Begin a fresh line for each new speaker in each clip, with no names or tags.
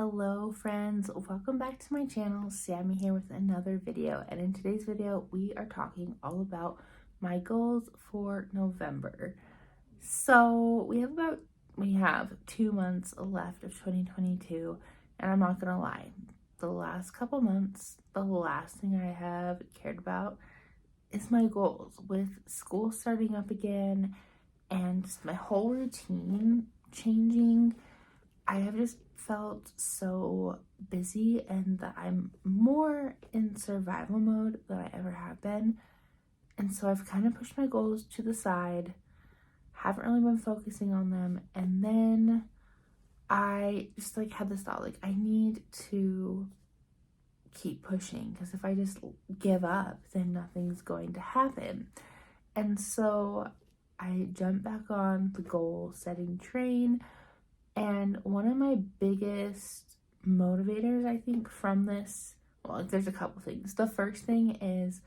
Hello friends, welcome back to my channel. Sammy here with another video, and in today's video we are talking all about my goals for November. So we have 2 months left of 2022, and I'm not gonna lie, the last couple months, the last thing I have cared about is my goals. With school starting up again and just my whole routine changing, I have just felt so busy and that I'm more in survival mode than I ever have been. And so I've kind of pushed my goals to the side, haven't really been focusing on them. And then I just had this thought, I need to keep pushing, because if I just give up, then nothing's going to happen. And so I jumped back on the goal setting train. And one of my biggest motivators, I think, from this, there's a couple things. The first thing is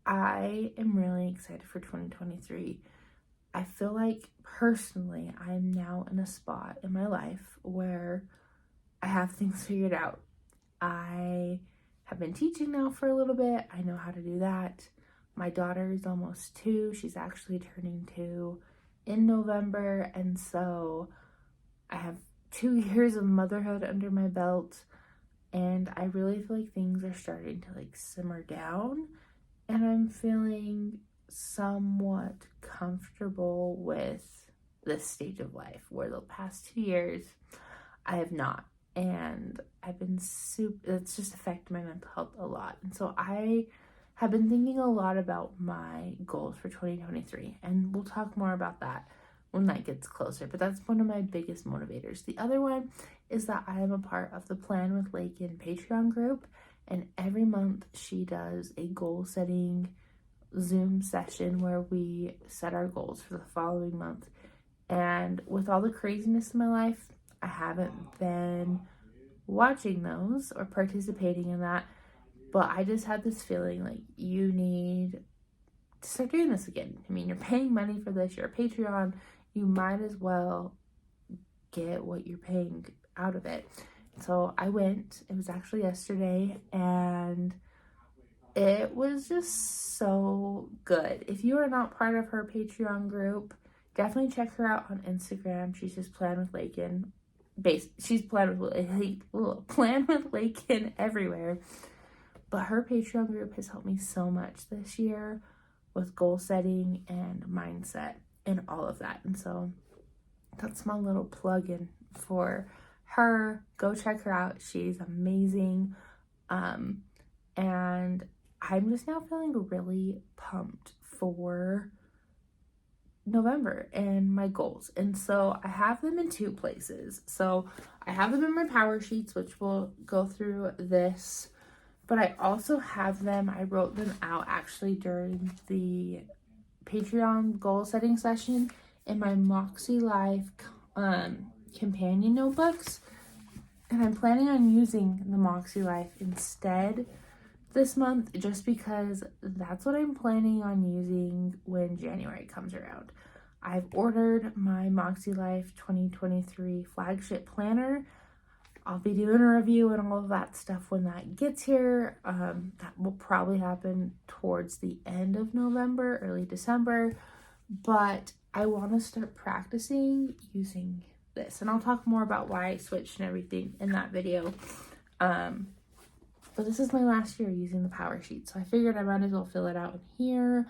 I am really excited for 2023. I feel like personally I'm now in a spot in my life where I have things figured out. I have been teaching now for a little bit. I know how to do that. My daughter is almost 2. She's actually turning 2 in November. And so I have 2 years of motherhood under my belt, and I really feel like things are starting to simmer down, and I'm feeling somewhat comfortable with this stage of life, where the past 2 years I have not, and I've been it's just affected my mental health a lot. And so I have been thinking a lot about my goals for 2023, and we'll talk more about that when that gets closer, but that's one of my biggest motivators. The other one is that I am a part of the Plan with Lakin Patreon group, and every month she does a goal setting Zoom session where we set our goals for the following month. And with all the craziness in my life, I haven't been watching those or participating in that, but I just had this feeling you need to start doing this again. I mean, you're paying money for this, you're a Patreon, you might as well get what you're paying out of it. So I went, it was actually yesterday, and it was just so good. If you are not part of her Patreon group, definitely check her out on Instagram. She's just Plan with Lakin. She's Plan with Lakin everywhere. But her Patreon group has helped me so much this year with goal setting and mindset and all of that. And so that's my little plug-in for her. Go check her out. She's amazing. And I'm just now feeling really pumped for November and my goals. And so I have them in 2 places. So I have them in my power sheets, which we'll go through this, but I also have them, I wrote them out actually during the Patreon goal setting session in my Moxie Life companion notebooks. And I'm planning on using the Moxie Life instead this month, just because that's what I'm planning on using when January comes around. I've ordered my Moxie Life 2023 flagship planner. I'll be doing a review and all of that stuff when that gets here. That will probably happen towards the end of November, early December. But I want to start practicing using this. And I'll talk more about why I switched and everything in that video. But this is my last year using the power sheet, so I figured I might as well fill it out in here,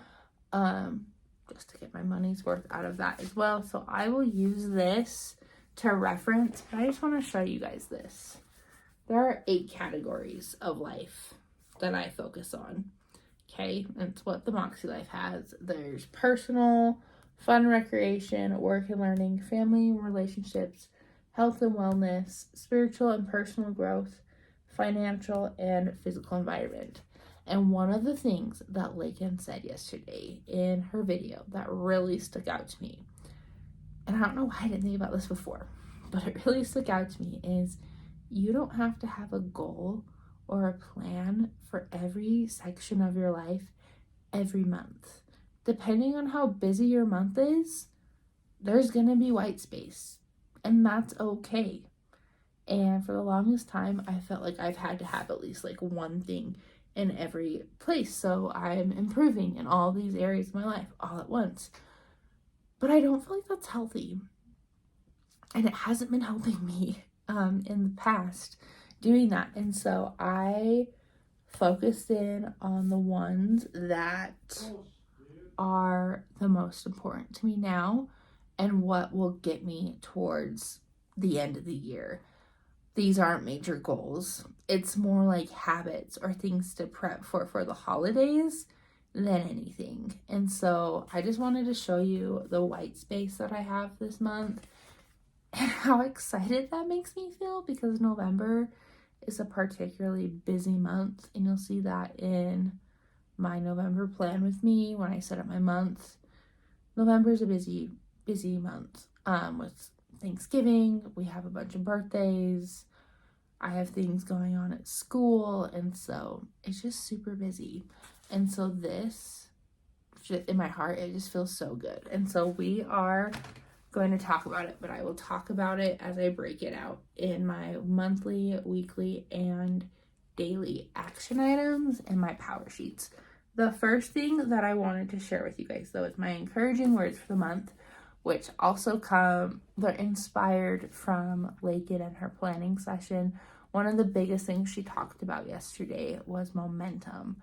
just to get my money's worth out of that as well. So I will use this to reference, but I just want to show you guys this. There are 8 categories of life that I focus on. Okay, that's what the Moxie Life has. There's personal, fun, recreation, work and learning, family and relationships, health and wellness, spiritual and personal growth, financial and physical environment. And one of the things that Lakin said yesterday in her video that really stuck out to me, and I don't know why I didn't think about this before, but it really stuck out to me, is you don't have to have a goal or a plan for every section of your life every month. Depending on how busy your month is, there's gonna be white space, and that's okay. And for the longest time, I felt like I've had to have at least like one thing in every place. So I'm improving in all these areas of my life all at once. But I don't feel like that's healthy. And it hasn't been helping me in the past doing that. And so I focused in on the ones that are the most important to me now and what will get me towards the end of the year. These aren't major goals. It's more like habits or things to prep for the holidays than anything. And so I just wanted to show you the white space that I have this month and how excited that makes me feel, because November is a particularly busy month, and you'll see that in my November plan with me when I set up my month. November is a busy month with Thanksgiving. We have a bunch of birthdays. I have things going on at school, and so it's just super busy. And so this, in my heart, it just feels so good. And so we are going to talk about it, but I will talk about it as I break it out in my monthly, weekly, and daily action items and my power sheets. The first thing that I wanted to share with you guys, though, is my encouraging words for the month, which also they're inspired from Lakin and her planning session. One of the biggest things she talked about yesterday was momentum,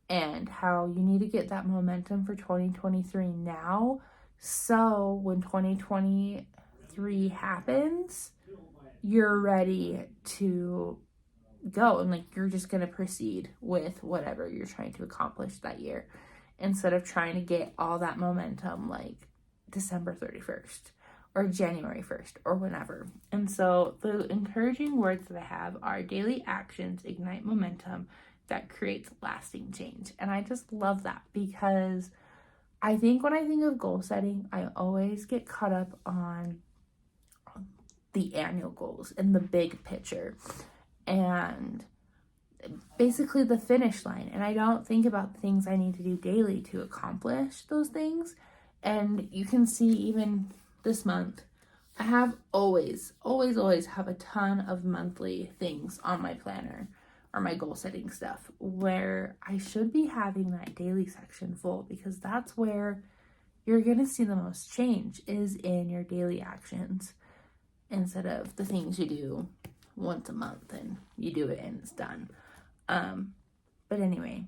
and how you need to get that momentum for 2023 now, so when 2023 happens, you're ready to go, and like you're just going to proceed with whatever you're trying to accomplish that year, instead of trying to get all that momentum like December 31st or January 1st or whenever. And so the encouraging words that I have are: daily actions ignite momentum that creates lasting change. And I just love that, because I think when I think of goal setting, I always get caught up on the annual goals and the big picture and basically the finish line. And I don't think about the things I need to do daily to accomplish those things. And you can see even this month, I have always have a ton of monthly things on my planner or my goal setting stuff, where I should be having that daily section full, because that's where you're going to see the most change, is in your daily actions, instead of the things you do once a month and you do it and it's done. But anyway,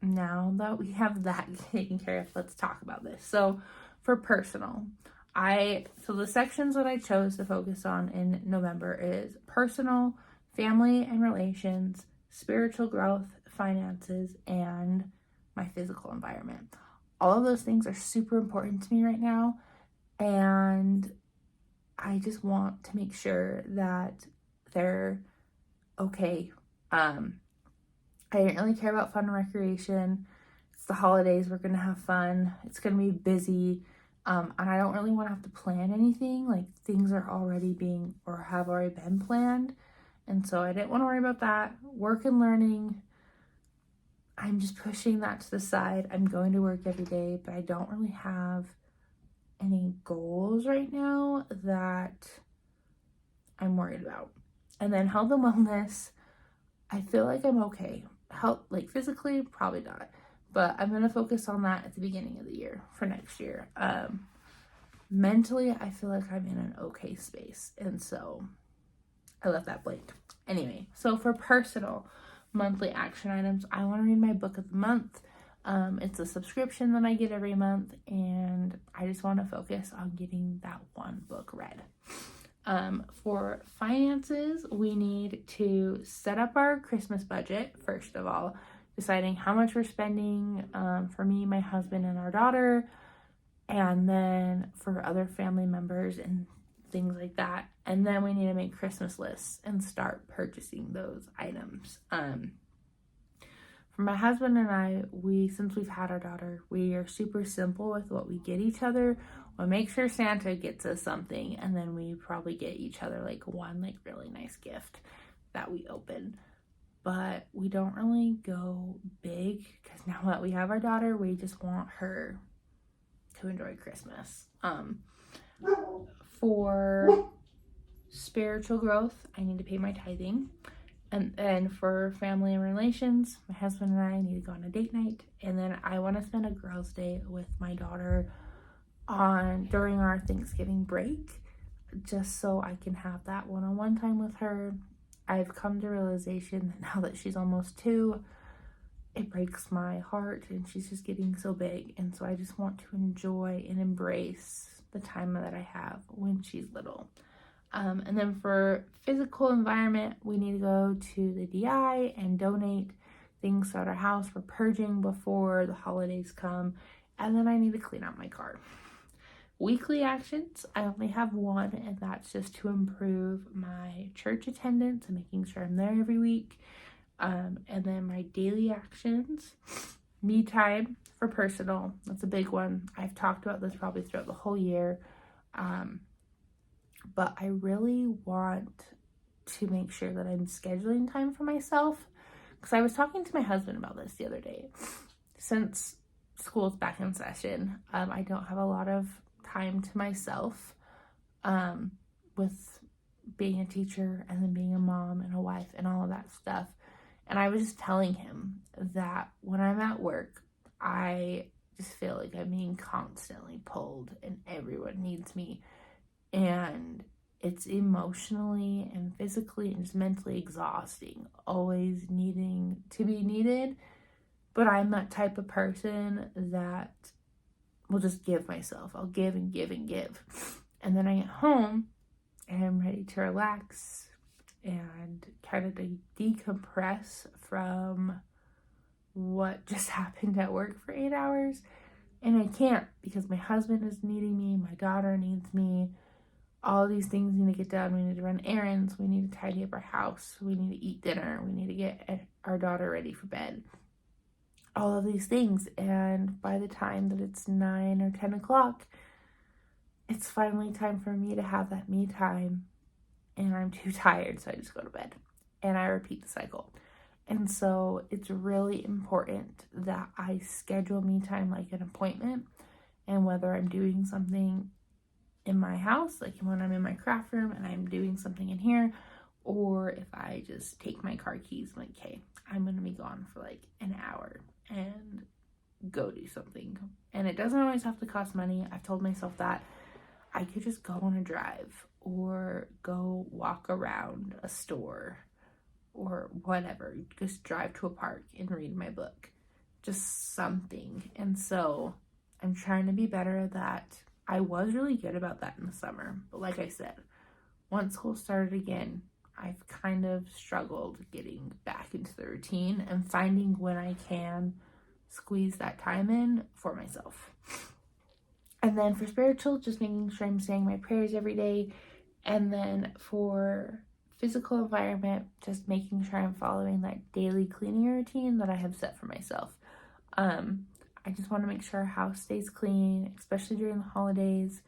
now that we have that taken care of, let's talk about this. So for personal, so the sections that I chose to focus on in November is personal, family and relations, spiritual growth, finances, and my physical environment. All of those things are super important to me right now, and I just want to make sure that they're okay. I didn't really care about fun and recreation. It's the holidays, we're gonna have fun, it's gonna be busy, and I don't really want to have to plan anything. Like, things are already being or have already been planned. And so I didn't want to worry about that. Work and learning, I'm just pushing that to the side. I'm going to work every day, but I don't really have any goals right now that I'm worried about. And then health and wellness, I feel like I'm okay. Health, like physically, probably not. But I'm going to focus on that at the beginning of the year for next year. Mentally, I feel like I'm in an okay space. And so I left that blank. Anyway, so for personal monthly action items, I want to read my book of the month. It's a subscription that I get every month, and I just want to focus on getting that one book read. For finances, we need to set up our Christmas budget, first of all, deciding how much we're spending for me, my husband, and our daughter, and then for other family members and things like that. And then we need to make Christmas lists and start purchasing those items. For my husband and I, since we've had our daughter, we are super simple with what we get each other. We'll make sure Santa gets us something, and then we probably get each other like one like really nice gift that we open. But we don't really go big, because now that we have our daughter, we just want her to enjoy Christmas. For spiritual growth, I need to pay my tithing. And then for family and relations, my husband and I need to go on a date night. And then I want to spend a girls' day with my daughter during our Thanksgiving break, just so I can have that one-on-one time with her. I've come to realization that now that she's almost 2, it breaks my heart, and she's just getting so big. And so I just want to enjoy and embrace the time that I have when she's little. And then for physical environment, we need to go to the DI and donate things throughout our house for purging before the holidays come. And then I need to clean out my car. Weekly actions, I only have one, and that's just to improve my church attendance and making sure I'm there every week. And then my daily actions, me time for personal, that's a big one. I've talked about this probably throughout the whole year. But I really want to make sure that I'm scheduling time for myself, because I was talking to my husband about this the other day. Since school's back in session, I don't have a lot of time to myself with being a teacher and then being a mom and a wife and all of that stuff. And I was just telling him that when I'm at work, I just feel like I'm being constantly pulled and everyone needs me. And it's emotionally and physically and just mentally exhausting, always needing to be needed. But I'm that type of person that will just give myself. I'll give and give and give. And then I get home and I'm ready to relax and kind of decompress from what just happened at work for 8 hours. And I can't, because my husband is needing me, my daughter needs me. All these things need to get done. We need to run errands. We need to tidy up our house. We need to eat dinner. We need to get our daughter ready for bed. All of these things. And by the time that it's 9 or 10 o'clock, it's finally time for me to have that me time. And I'm too tired, so I just go to bed. And I repeat the cycle. And so it's really important that I schedule me time like an appointment. And whether I'm doing something in my house, like when I'm in my craft room and I'm doing something in here, or if I just take my car keys, I'm like, okay, I'm going to be gone for like an hour and go do something. And it doesn't always have to cost money. I've told myself that I could just go on a drive or go walk around a store or whatever, just drive to a park and read my book, just something. And so I'm trying to be better at that. I was really good about that in the summer, but like I said, once school started again, I've kind of struggled getting back into the routine and finding when I can squeeze that time in for myself. And then for spiritual, just making sure I'm saying my prayers every day. And then for physical environment, just making sure I'm following that daily cleaning routine that I have set for myself. I just want to make sure our house stays clean, especially during the holidays.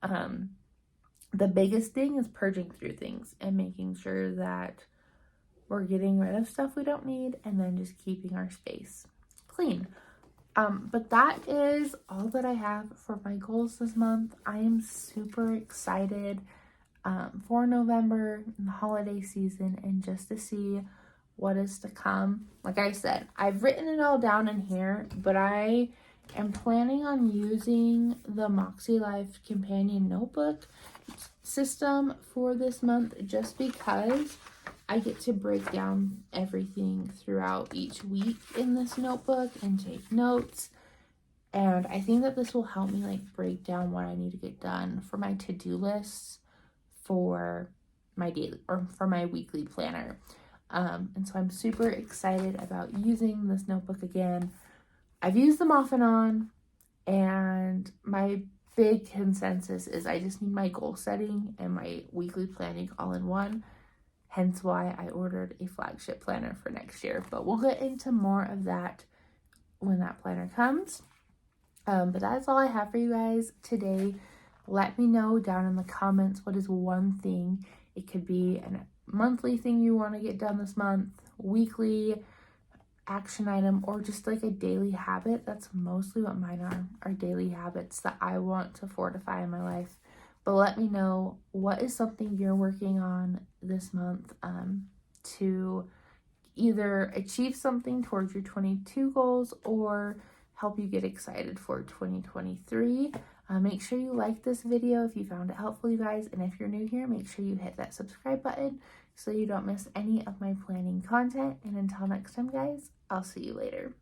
The biggest thing is purging through things and making sure that we're getting rid of stuff we don't need and then just keeping our space clean. But that is all that I have for my goals this month. I am super excited for November and the holiday season and just to see what is to come. Like I said, I've written it all down in here, but I am planning on using the Moxie Life Companion Notebook system for this month just because I get to break down everything throughout each week in this notebook and take notes. And I think that this will help me like break down what I need to get done for my to-do lists for my daily or for my weekly planner. And so I'm super excited about using this notebook again. I've used them off and on, and my big consensus is I just need my goal setting and my weekly planning all in one. Hence why I ordered a flagship planner for next year. But we'll get into more of that when that planner comes. But that's all I have for you guys today. Let me know down in the comments what is one thing. It could be a monthly thing you want to get done this month, weekly action item, or just like a daily habit. That's mostly what mine are daily habits that I want to fortify in my life But let me know, what is something you're working on this month to either achieve something towards your 22 goals or help you get excited for 2023. Make sure you like this video if you found it helpful, you guys. And if you're new here, make sure you hit that subscribe button so you don't miss any of my planning content. And until next time, guys, I'll see you later.